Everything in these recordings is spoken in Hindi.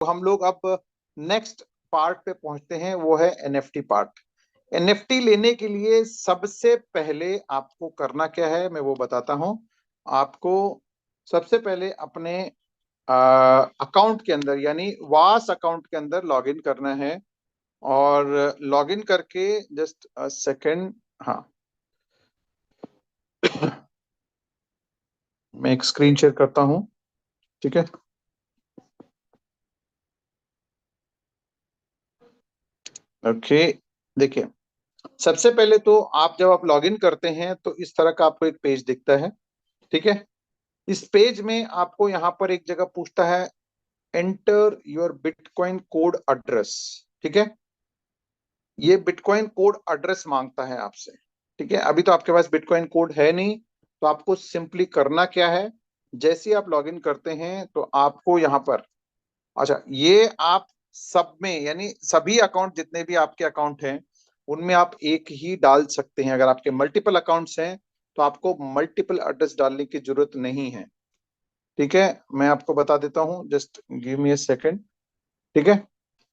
हम लोग अब नेक्स्ट पार्ट पे पहुंचते हैं, वो है एनएफटी पार्ट। एनएफटी लेने के लिए सबसे पहले आपको करना क्या है मैं वो बताता हूं आपको। सबसे पहले अपने अकाउंट के अंदर यानी वास अकाउंट के अंदर लॉगिन करना है। और लॉगिन करके जस्ट सेकंड, हाँ मैं एक स्क्रीन शेयर करता हूं, ठीक है। ओके, देखिए सबसे पहले तो आप जब आप लॉगिन करते हैं तो इस तरह का आपको एक पेज दिखता है, ठीक है। इस पेज में आपको यहाँ पर एक जगह पूछता है enter your bitcoin code address, ठीक है। ये बिटकॉइन कोड एड्रेस मांगता है आपसे, ठीक है। अभी तो आपके पास बिटकॉइन कोड है नहीं, तो आपको सिंपली करना क्या है, जैसे ही आप लॉगिन करते हैं तो आपको यहाँ पर, अच्छा ये आप सब में यानी सभी अकाउंट जितने भी आपके अकाउंट हैं उनमें आप एक ही डाल सकते हैं। अगर आपके मल्टीपल अकाउंट्स हैं तो आपको मल्टीपल एड्रेस डालने की जरूरत नहीं है, ठीक है। मैं आपको बता देता हूं, जस्ट गिव मी ए सेकेंड, ठीक है।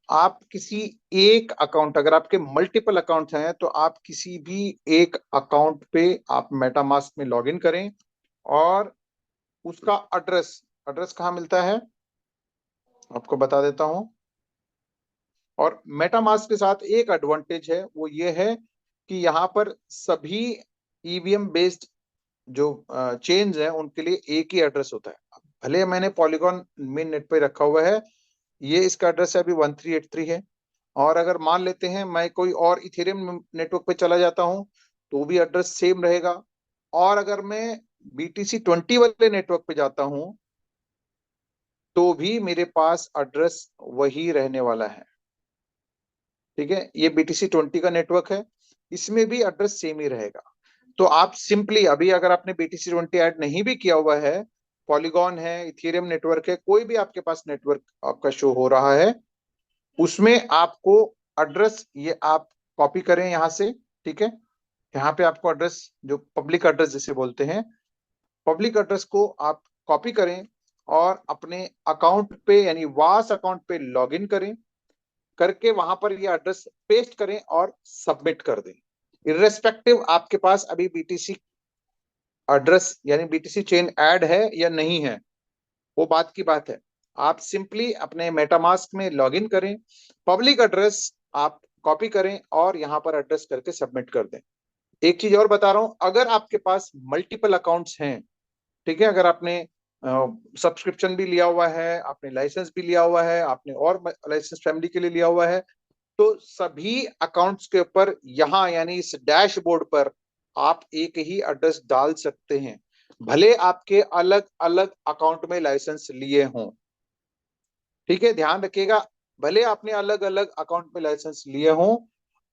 आप किसी एक अकाउंट, अगर आपके मल्टीपल अकाउंट हैं तो आप किसी भी एक अकाउंट पे आप मेटामास्क में लॉगिन करें और उसका एड्रेस, एड्रेस कहाँ मिलता है आपको बता देता हूं। और मेटामास्क के साथ एक एडवांटेज है, वो ये है कि यहाँ पर सभी ईवीएम बेस्ड जो चेन्स हैं उनके लिए एक ही एड्रेस होता है। भले मैंने पॉलीगॉन मेन नेट पे रखा हुआ है, ये इसका एड्रेस है अभी 1383 है। और अगर मान लेते हैं मैं कोई और इथेरियम नेटवर्क पे चला जाता हूं तो भी एड्रेस सेम रहेगा। और अगर मैं BTC20 वाले नेटवर्क पे जाता हूं तो भी मेरे पास एड्रेस वही रहने वाला है, ठीक है। ये BTC20 का नेटवर्क है, इसमें भी एड्रेस सेम ही रहेगा। तो आप सिंपली अभी अगर आपने BTC20 ऐड नहीं भी किया हुआ है, पॉलीगॉन है, इथेरियम नेटवर्क है, कोई भी आपके पास नेटवर्क आपका शो हो रहा है, उसमें आपको एड्रेस ये आप कॉपी करें यहाँ से, ठीक है। यहाँ पे आपको एड्रेस जो पब्लिक एड्रेस जिसे बोलते हैं, पब्लिक एड्रेस को आप कॉपी करें और अपने अकाउंट पे यानी वास अकाउंट पे लॉगिन करें, करके वहां पर ये एड्रेस पेस्ट करें और सबमिट कर दें। इर्रेस्पेक्टिव आपके पास अभी BTC एड्रेस यानी BTC चेन ऐड है या नहीं है, वो बात की बात है। आप सिंपली अपने मेटामास्क में लॉगिन करें, पब्लिक एड्रेस आप कॉपी करें और यहाँ पर एड्रेस करके सबमिट कर दें। एक चीज और बता रहा हूं, अगर आपके पास मल्टीपल अकाउंट्स हैं, ठीक है, अगर आपने सब्सक्रिप्शन भी लिया हुआ है, आपने लाइसेंस भी लिया हुआ है, आपने और लाइसेंस फैमिली के लिए लिया हुआ है, तो सभी अकाउंट्स के ऊपर यहाँ यानी इस डैशबोर्ड पर आप एक ही एड्रेस डाल सकते हैं, भले आपके अलग अलग अकाउंट में लाइसेंस लिए हों, ठीक है। ध्यान रखिएगा, भले आपने अलग अलग अकाउंट में लाइसेंस लिए हों,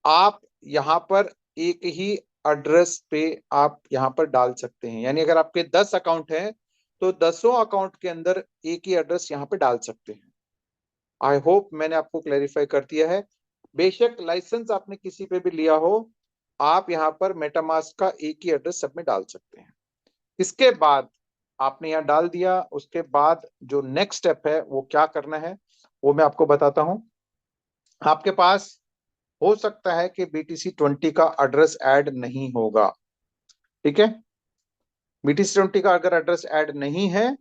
आप यहाँ पर एक ही एड्रेस पे आप यहाँ पर डाल सकते हैं। यानी अगर आपके 10 अकाउंट हैं तो 10 अकाउंट के अंदर एक ही एड्रेस यहाँ पे डाल सकते हैं। आई होप मैंने आपको क्लैरिफाई कर दिया है। बेशक लाइसेंस आपने किसी पे भी लिया हो, आप यहाँ पर मेटामास्क का एक ही एड्रेस सब में डाल सकते हैं। इसके बाद आपने यहाँ डाल दिया, उसके बाद जो नेक्स्ट स्टेप है वो क्या करना है वो मैं आपको बताता हूं। आपके पास हो सकता है कि BTC20 का एड्रेस ऐड नहीं होगा, ठीक है। BTC20 का अगर एड्रेस ऐड नहीं है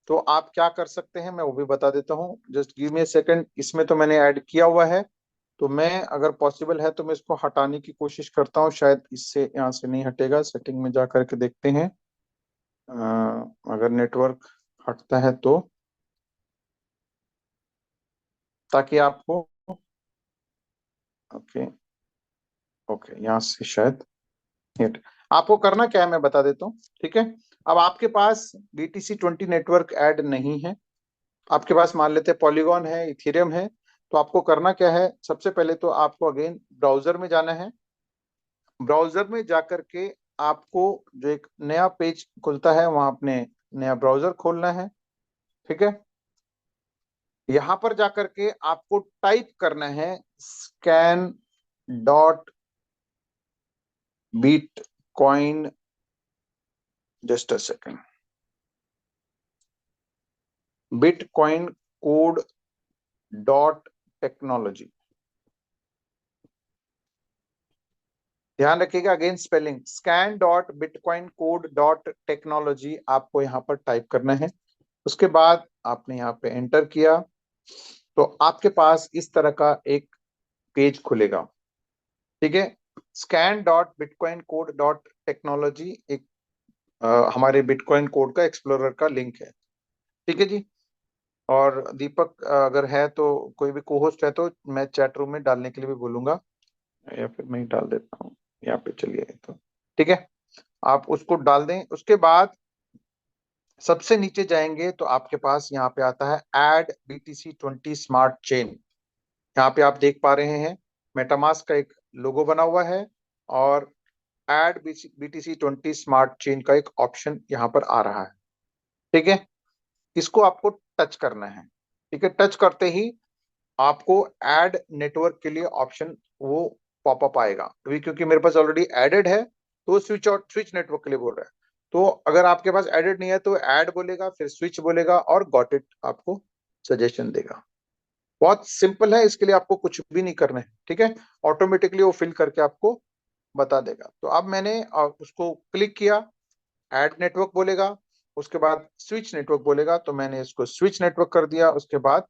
तो आप क्या कर सकते हैं मैं वो भी बता देता हूं, जस्ट गिव मी ए सेकंड। इसमें तो मैंने ऐड किया हुआ है, तो मैं अगर पॉसिबल है तो मैं इसको हटाने की कोशिश करता हूँ, शायद इससे यहाँ से नहीं हटेगा। सेटिंग में जा करके देखते हैं, अगर नेटवर्क हटता है तो, ताकि आपको, ओके ओके यहाँ से शायद हिट। आपको करना क्या है मैं बता देता हूँ, ठीक है। अब आपके पास BTC20 नेटवर्क ऐड नहीं है, आपके पास मान लेते हैं पॉलीगॉन है, इथेरियम है। तो आपको करना क्या है, सबसे पहले तो आपको अगेन ब्राउजर में जाना है। ब्राउजर में जाकर के आपको जो एक नया पेज खुलता है वहां अपने नया ब्राउजर खोलना है, ठीक है। यहां पर जाकर के आपको टाइप करना है scan dot bitcoin, just a second, bitcoin code dot technology. ध्यान रखिएगा, again spelling scan dot bitcoin code dot technology आपको यहाँ पर टाइप करना है। उसके बाद आपने यहाँ पे एंटर किया तो आपके पास इस तरह का एक पेज खुलेगा। ठीक है, scan dot bitcoin code dot technology एक हमारे बिटकॉइन कोड का एक्सप्लोरर का लिंक है। ठीक है जी। और दीपक अगर है तो कोई भी को-होस्ट है तो मैं चैट रूम में डालने के लिए भी बोलूंगा, या फिर मैं ही डाल देता हूँ यहाँ पे। चलिए तो ठीक है, आप उसको डाल दें। उसके बाद सबसे नीचे जाएंगे तो आपके पास यहाँ पे आता है ऐड BTC20 स्मार्ट चेन। यहाँ पे आप देख पा रहे हैं मेटामास्क का एक लोगो बना हुआ है और ऐड BTC20 स्मार्ट चेन का एक ऑप्शन यहाँ पर आ रहा है। ठीक है, इसको आपको टच करना है। ठीक है, टच करते ही आपको ऐड नेटवर्क के लिए ऑप्शन वो पॉपअप आएगा। अभी क्योंकि मेरे पास ऑलरेडी एडेड है तो स्विच नेटवर्क के लिए बोल रहा है। तो अगर आपके पास एडेड नहीं है तो ऐड बोलेगा, फिर स्विच बोलेगा और गॉट इट आपको सजेशन देगा। बहुत सिंपल है, इसके लिए आपको कुछ भी नहीं करना है। ठीक है, ऑटोमेटिकली वो फिल करके आपको बता देगा। तो अब मैंने उसको क्लिक किया, ऐड नेटवर्क बोलेगा, उसके बाद स्विच नेटवर्क बोलेगा, तो मैंने इसको स्विच नेटवर्क कर दिया। उसके बाद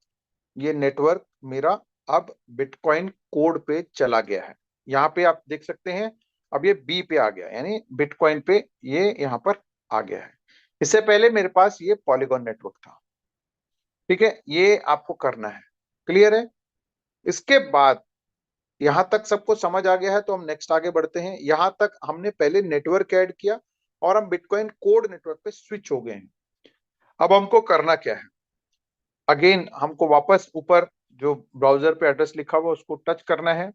ये नेटवर्क मेरा अब बिटकॉइन कोड पे चला गया है। यहाँ पे आप देख सकते हैं अब ये बी पे आ गया, यानी बिटकॉइन पे ये यहाँ पर आ गया है। इससे पहले मेरे पास ये पॉलीगॉन नेटवर्क था। ठीक है, ये आपको करना है। क्लियर है? इसके बाद यहां तक सबको समझ आ गया है तो हम नेक्स्ट आगे बढ़ते हैं। यहां तक हमने पहले नेटवर्क ऐड किया और हम बिटकॉइन कोड नेटवर्क पे स्विच हो गए हैं। अब हमको करना क्या है? अगेन हमको वापस ऊपर जो ब्राउजर पे एड्रेस लिखा हुआ उसको टच करना है।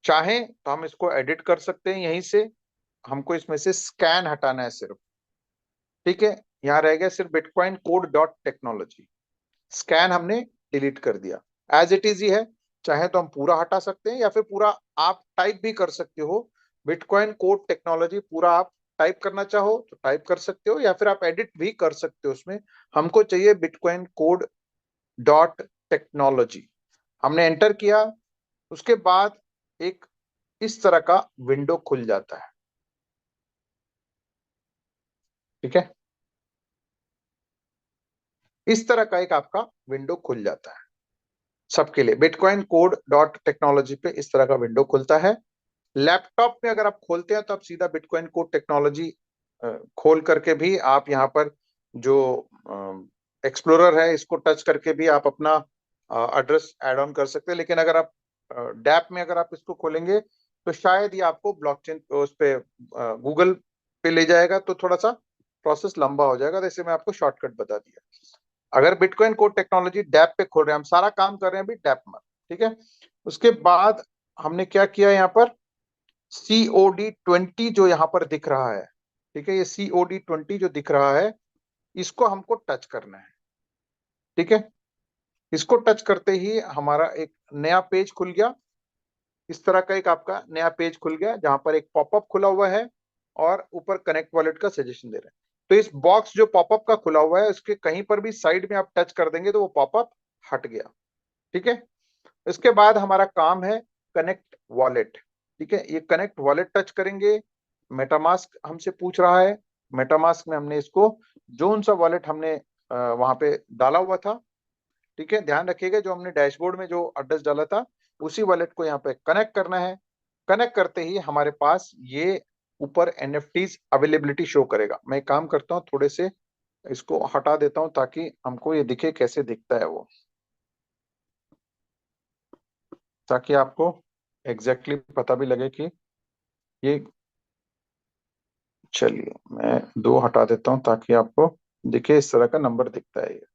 चाहे तो हम इसको एडिट कर सकते हैं यहीं से। हमको इसमें से स्कैन हटाना है सिर्फ। ठीक है, यहाँ रह गया सिर्फ bitcoin code dot technology. Scan हमने डिलीट कर दिया, एज इट इज ही है। चाहे तो हम पूरा हटा सकते हैं या फिर पूरा आप टाइप भी कर सकते हो। बिटकॉइन कोड टेक्नोलॉजी पूरा आप टाइप करना चाहो तो टाइप कर सकते हो या फिर आप एडिट भी कर सकते हो उसमें। हमको चाहिए बिटकॉइन कोड डॉट टेक्नोलॉजी। हमने एंटर किया, उसके बाद एक इस तरह का विंडो खुल जाता है। ठीक है, इस तरह का एक आपका विंडो खुल जाता है सबके लिए। बिटकॉइन कोड डॉट टेक्नोलॉजी पे इस तरह का विंडो खुलता है। लैपटॉप में अगर आप खोलते हैं तो आप सीधा बिटकॉइन कोड टेक्नोलॉजी खोल करके भी आप यहाँ पर जो एक्सप्लोरर है इसको टच करके भी आप अपना एड्रेस ऐड ऑन कर सकते हैं। लेकिन अगर आप डैप में अगर आप इसको खोलेंगे तो शायद ये आपको ब्लॉकचेन उस पे गूगल पे ले जाएगा, तो थोड़ा सा प्रोसेस लंबा हो जाएगा। तो इसे मैं आपको शॉर्टकट बता दिया। अगर बिटकॉइन कोड टेक्नोलॉजी डैप पे खोल रहे हैं, हम सारा काम कर रहे हैं अभी डैप में। ठीक है, उसके बाद हमने क्या किया यहाँ पर, COD20 जो यहाँ पर दिख रहा है। ठीक है, ये COD20 जो दिख रहा है इसको हमको टच करना है। ठीक है, इसको टच करते ही हमारा एक नया पेज खुल गया। इस तरह का एक आपका नया पेज खुल गया जहां पर एक पॉपअप खुला हुआ है और ऊपर कनेक्ट वॉलेट का सजेशन दे रहा है। तो इस बॉक्स जो पॉपअप का खुला हुआ है उसके कहीं पर भी साइड में आप टच कर देंगे तो वो पॉपअप हट गया। ठीक है, इसके बाद हमारा काम है कनेक्ट वॉलेट। ठीक है, ये कनेक्ट वॉलेट टच करेंगे। मेटामास्क हमसे पूछ रहा है, मेटामास्क में हमने इसको जोन सा वॉलेट हमने वहां पे डाला हुआ था। ठीक है, ध्यान रखिएगा जो हमने डैशबोर्ड में जो एड्रेस डाला था उसी वॉलेट को यहाँ पे कनेक्ट करना है। कनेक्ट करते ही हमारे पास ये ऊपर NFTs अवेलेबिलिटी शो करेगा। मैं एक काम करता हूँ, थोड़े से इसको हटा देता हूँ ताकि हमको ये दिखे कैसे दिखता है वो, ताकि आपको एग्जैक्टली पता भी लगे कि ये। चलिए मैं दो हटा देता हूं ताकि आपको दिखे इस तरह का नंबर दिखता है ये।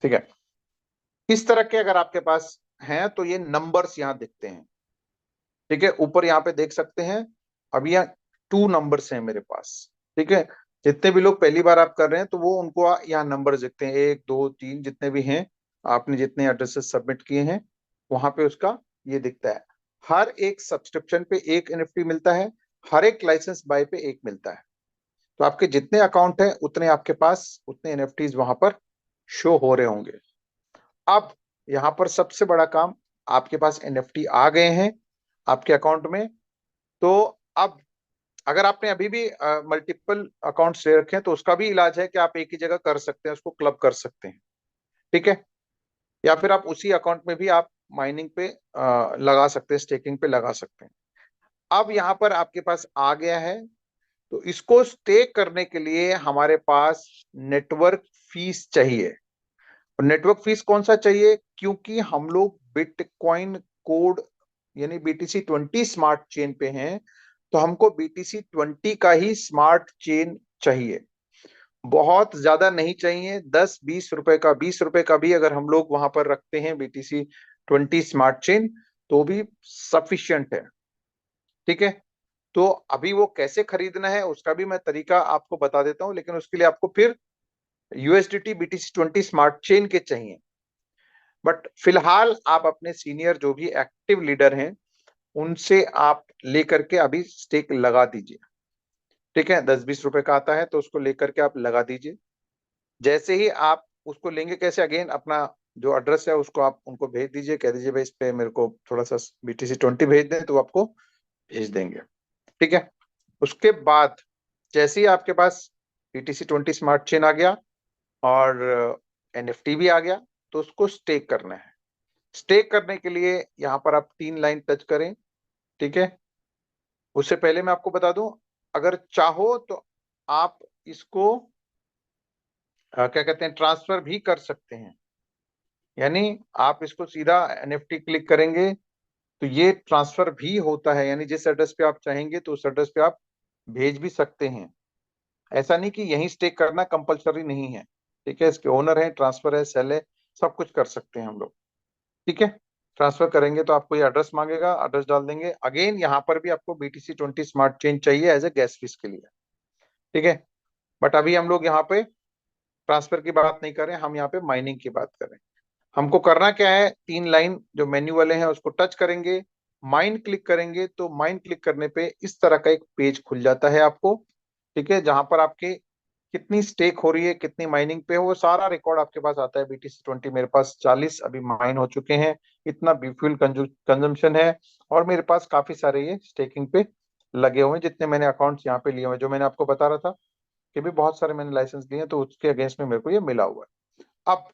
ठीक है, इस तरह के अगर आपके पास हैं तो ये नंबर्स यहाँ दिखते हैं। ठीक है, ऊपर यहाँ पे देख सकते हैं, अब यहाँ 2 नंबर्स हैं मेरे पास। ठीक है, जितने भी लोग पहली बार आप कर रहे हैं तो वो उनको यहाँ नंबर दिखते हैं, 1 2 3 जितने भी हैं, आपने जितने एड्रेसेस सबमिट किए हैं वहां पे उसका ये दिखता है। हर एक सब्सक्रिप्शन पे एक एनएफटी मिलता है, हर एक लाइसेंस बाय पे एक मिलता है। तो आपके जितने अकाउंट है उतने आपके पास उतने एनएफटीज वहां पर शो हो रहे होंगे। अब यहाँ पर सबसे बड़ा काम, आपके पास एनएफटी आ गए हैं आपके अकाउंट में। तो अब अगर आपने अभी भी मल्टीपल अकाउंट्स ले रखे हैं तो उसका भी इलाज है कि आप एक ही जगह कर सकते हैं, उसको क्लब कर सकते हैं। ठीक है, या फिर आप उसी अकाउंट में भी आप माइनिंग पे लगा सकते हैं, स्टेकिंग पे लगा सकते हैं। अब यहाँ पर आपके पास आ गया है, तो इसको स्टेक करने के लिए हमारे पास नेटवर्क फीस चाहिए। और नेटवर्क फीस कौन सा चाहिए? क्योंकि हम लोग बिटकॉइन कोड यानी BTC20 स्मार्ट चेन पे हैं, तो हमको BTC20 का ही स्मार्ट चेन चाहिए। बहुत ज्यादा नहीं चाहिए, 10 20 रुपए का, 20 रुपए का भी अगर हम लोग वहां पर रखते हैं BTC20 स्मार्ट चेन तो भी सफिशियंट है। ठीक है, तो अभी वो कैसे खरीदना है उसका भी मैं तरीका आपको बता देता हूं, लेकिन उसके लिए आपको फिर USDT BTC20 स्मार्ट चेन के चाहिए। बट फिलहाल आप अपने सीनियर जो भी एक्टिव लीडर हैं उनसे आप लेकर के अभी स्टेक लगा दीजिए। ठीक है, 10 20 रुपए का आता है तो उसको लेकर के आप लगा दीजिए। जैसे ही आप उसको लेंगे, कैसे, अगेन अपना जो एड्रेस है उसको आप उनको भेज दीजिए, कह दीजिए भाई इस पे मेरे को थोड़ा सा BTC20 भेज दें, तो आपको भेज देंगे। ठीक है, उसके बाद जैसे ही आपके पास BTC20 स्मार्ट चेन आ गया और एनएफटी भी आ गया, तो उसको स्टेक करना है। स्टेक करने के लिए यहाँ पर आप 3 लाइन टच करें। ठीक है, उससे पहले मैं आपको बता दूं, अगर चाहो तो आप इसको क्या कहते हैं, ट्रांसफर भी कर सकते हैं। यानी आप इसको सीधा एनएफटी क्लिक करेंगे तो ये ट्रांसफर भी होता है, यानी जिस एड्रेस पे आप चाहेंगे तो उस एड्रेस पे आप भेज भी सकते हैं। ऐसा नहीं कि यहीं स्टेक करना कंपलसरी नहीं है। ठीक है, इसके ओनर है, ट्रांसफर है, सेल है, सब कुछ कर सकते हैं हम लोग। ठीक है, ट्रांसफर करेंगे तो आपको ये एड्रेस मांगेगा, एड्रेस डाल देंगे। अगेन यहाँ पर भी आपको BTC20 स्मार्ट चेन चाहिए एज ए गैस फीस के लिए। ठीक है, बट अभी हम लोग यहाँ पे ट्रांसफर की बात नहीं कर रहे हैं, हम यहाँ पे माइनिंग की बात कर रहे हैं। हमको करना क्या है, 3 लाइन जो मेन्यू वाले हैं उसको टच करेंगे, माइन क्लिक करेंगे, तो माइन क्लिक करने पे इस तरह का एक पेज खुल जाता है आपको। ठीक है, जहां पर आपके कितनी स्टेक हो रही है, कितनी माइनिंग पे है, वो सारा रिकॉर्ड आपके पास आता है। BTC20 मेरे पास 40 अभी माइन हो चुके हैं, इतना फ्यूल कंजम्पशन है, और मेरे पास काफी सारे ये स्टेकिंग पे लगे हुए हैं। जितने मैंने अकाउंट्स यहाँ पे लिए हुए हैं, जो मैंने आपको बता रहा था कि भी बहुत सारे मैंने लाइसेंस लिए हैं, तो उसके अगेंस्ट में मेरे को ये मिला हुआ है। अब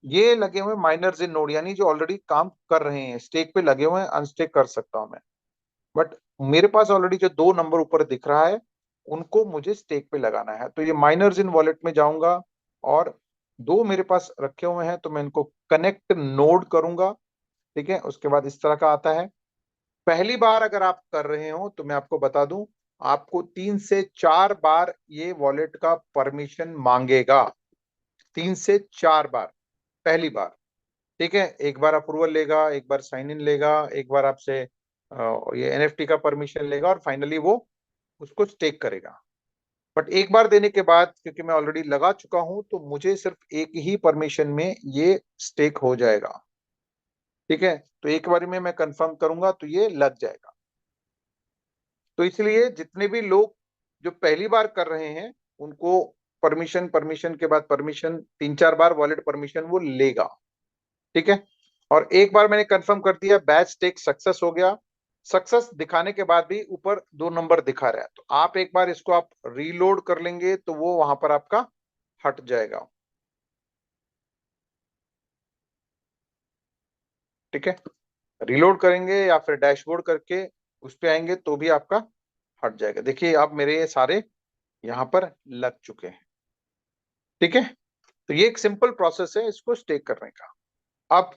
ये लगे हुए माइनर्स इन नोड, यानी जो ऑलरेडी काम कर रहे हैं, स्टेक पे लगे हुए हैं, अनस्टेक कर सकता हूं मैं। बट मेरे पास ऑलरेडी जो 2 नंबर ऊपर दिख रहा है उनको मुझे स्टेक पे लगाना है, तो ये माइनर्स इन वॉलेट में जाऊंगा और 2 मेरे पास रखे हुए हैं, तो मैं इनको कनेक्ट नोड करूंगा। ठीक है, उसके बाद इस तरह का आता है। पहली बार अगर आप कर रहे हो तो मैं आपको बता दूं, आपको 3 से 4 बार ये वॉलेट का परमिशन मांगेगा। 3 से 4 बार, पहली बार। ठीक है, एक बार अप्रूवल लेगा, एक बार साइन इन लेगा, एक बार आपसे ये एनएफटी का परमिशन लेगा, और फाइनली वो उसको स्टेक करेगा। बट एक बार देने के बाद, क्योंकि मैं ऑलरेडी लगा चुका हूं, तो मुझे सिर्फ एक ही परमिशन में ये स्टेक हो जाएगा। ठीक है, तो एक बार में मैं कंफर्म करूंगा तो ये लग जाएगा। तो इसलिए जितने भी लोग जो पहली बार कर रहे हैं उनको परमिशन परमिशन के बाद परमिशन 3 4 बार वॉलेट परमिशन वो लेगा। ठीक है, और एक बार मैंने कंफर्म कर दिया, बैच टेक सक्सेस हो गया। सक्सेस दिखाने के बाद भी ऊपर 2 नंबर दिखा रहा है, तो आप एक बार इसको आप रीलोड कर लेंगे तो वो वहां पर आपका हट जाएगा। ठीक है, रीलोड करेंगे या फिर डैशबोर्ड करके उस पे आएंगे तो भी आपका हट जाएगा। देखिए अब मेरे ये सारे यहाँ पर लग चुके हैं। ठीक है, तो ये एक सिंपल प्रोसेस है इसको स्टेक करने का। अब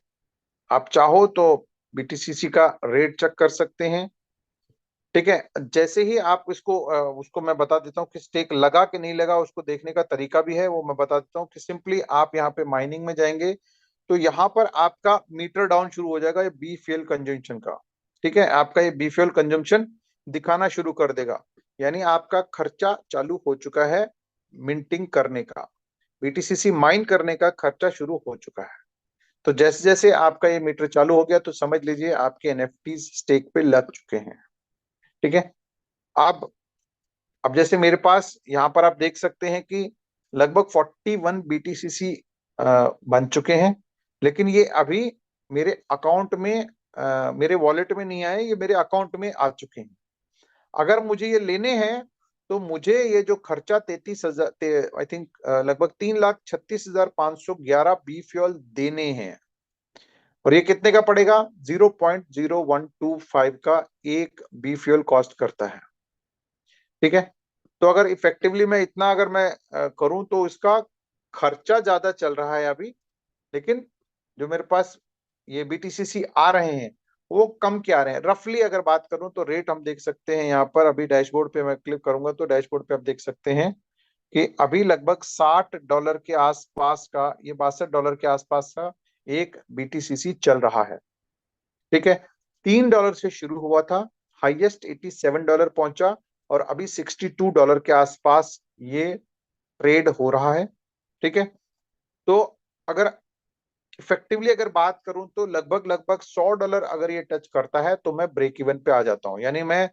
आप चाहो तो BTCC का रेट चेक कर सकते हैं। ठीक है, जैसे ही आप इसको उसको मैं बता देता हूँ कि स्टेक लगा कि नहीं लगा, उसको देखने का तरीका भी है, वो मैं बता देता हूँ कि सिंपली आप यहाँ पे माइनिंग में जाएंगे तो यहाँ पर आपका मीटर डाउन शुरू हो जाएगा, ये बी फ्यूल कंजम्पशन का। ठीक है, आपका ये बी फ्यूल कंजम्पशन दिखाना शुरू कर देगा। यानी आपका खर्चा चालू हो चुका है मिंटिंग करने का, बीटीसीसी माइन करने का खर्चा शुरू हो चुका है। तो जैसे जैसे आपका ये मीटर चालू हो गया तो समझ लीजिए आपके एनएफटी स्टेक पे लग चुके हैं। ठीक है। अब जैसे मेरे पास यहाँ पर आप देख सकते हैं कि लगभग 41 बीटीसीसी बन चुके हैं, लेकिन ये अभी मेरे अकाउंट में मेरे वॉलेट में नहीं आए, ये मेरे अकाउंट में आ चुके हैं। अगर मुझे ये लेने हैं तो मुझे ये जो खर्चा 33,000 आई थिंक लगभग 3,36,511 बी फ्यूल देने हैं। और ये कितने का पड़ेगा? 0.0125 का एक बी फ्यूल कॉस्ट करता है। ठीक है। तो अगर इफेक्टिवली मैं इतना अगर मैं करूं तो इसका खर्चा ज्यादा चल रहा है अभी, लेकिन जो मेरे पास ये बीटीसीसी आ रहे हैं वो कम के आ रहे हैं। रफली अगर बात करूं तो रेट हम देख सकते हैं यहाँ पर, अभी डैशबोर्ड पे मैं क्लिक करूंगा तो डैशबोर्ड पे आप देख सकते हैं कि अभी लगभग $60 के आसपास का, ये $62 के आसपास का एक बीटीसीसी चल रहा है। ठीक है। $3 से शुरू हुआ था, हाईएस्ट $87 पहुंचा और अभी $62 के आसपास ये ट्रेड हो रहा है। ठीक है। तो अगर इफेक्टिवली अगर बात करूं तो लगभग लगभग $100 अगर ये टच करता है तो मैं ब्रेक इवन पे आ जाता हूं। यानी मैं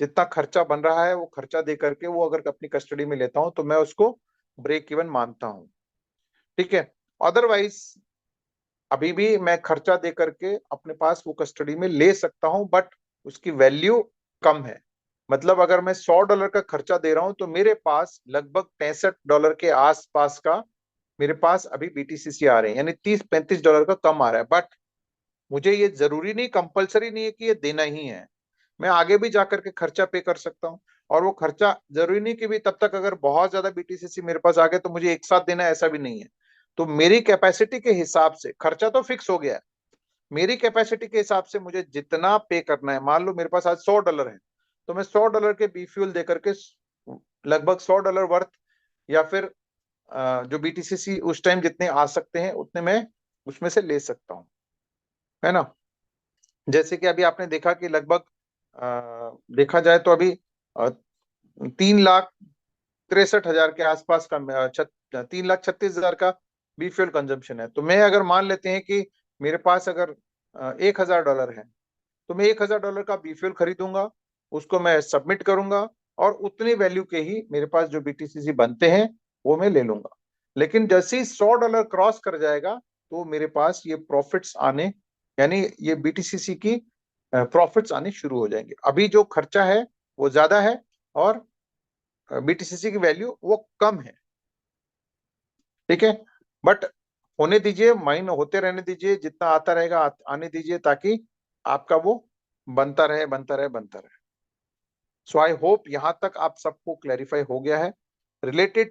जितना खर्चा बन रहा है वो खर्चा दे करके वो अगर अपनी कस्टडी में लेता हूं तो मैं उसको ब्रेक इवन मानता हूं। ठीक है। अदरवाइज अभी भी मैं खर्चा दे करके अपने पास वो कस्टडी में ले सकता हूं, बट उसकी वैल्यू कम है। मतलब अगर मैं $100 का खर्चा दे रहा हूं तो मेरे पास लगभग $65 के आसपास का मेरे पास अभी बीटीसीसी आ रहे हैं, यानी $30-35 का कम आ रहा है। बट मुझे ये जरूरी नहीं, कंपलसरी नहीं है कि ये देना ही है। मैं आगे भी जाकर के खर्चा पे कर सकता हूँ, और वो खर्चा जरूरी नहीं कि भी तब तक अगर बहुत ज्यादा बीटीसीसी मेरे पास आ गए तो मुझे एक साथ देना है, ऐसा भी नहीं है। तो मेरी कैपेसिटी के हिसाब से खर्चा तो फिक्स हो गया है, मेरी कैपेसिटी के हिसाब से मुझे जितना पे करना है, मान लो मेरे पास आज $100 है तो मैं $100 के बी फ्यूल देकर के लगभग $100 वर्थ, या फिर जो बीटीसीसी उस टाइम जितने आ सकते हैं उतने मैं उसमें से ले सकता हूँ, है ना। जैसे कि अभी आपने देखा कि लगभग देखा जाए तो अभी 3,63,000 के आसपास का 3,36,000 का बी फ्यूल कंजम्पशन है। तो मैं अगर मान लेते हैं कि मेरे पास अगर $1,000 है तो मैं $1,000 का बी फ्यूल खरीदूंगा, उसको मैं सबमिट करूंगा और उतनी वैल्यू के ही मेरे पास जो बीटीसीसी बनते हैं वो मैं ले लूंगा। लेकिन जैसे ही $100 क्रॉस कर जाएगा तो मेरे पास ये प्रॉफिट्स आने, यानी ये बीटीसीसी की प्रॉफिट्स आने शुरू हो जाएंगे। अभी जो खर्चा है वो ज्यादा है और बीटीसीसी की वैल्यू वो कम है। ठीक है। बट होने दीजिए, माइन होते रहने दीजिए, जितना आता रहेगा आने दीजिए, ताकि आपका वो बनता रहे बनता रहे बनता रहे। सो आई होप यहां तक आप सबको क्लैरिफाई हो गया है रिलेटेड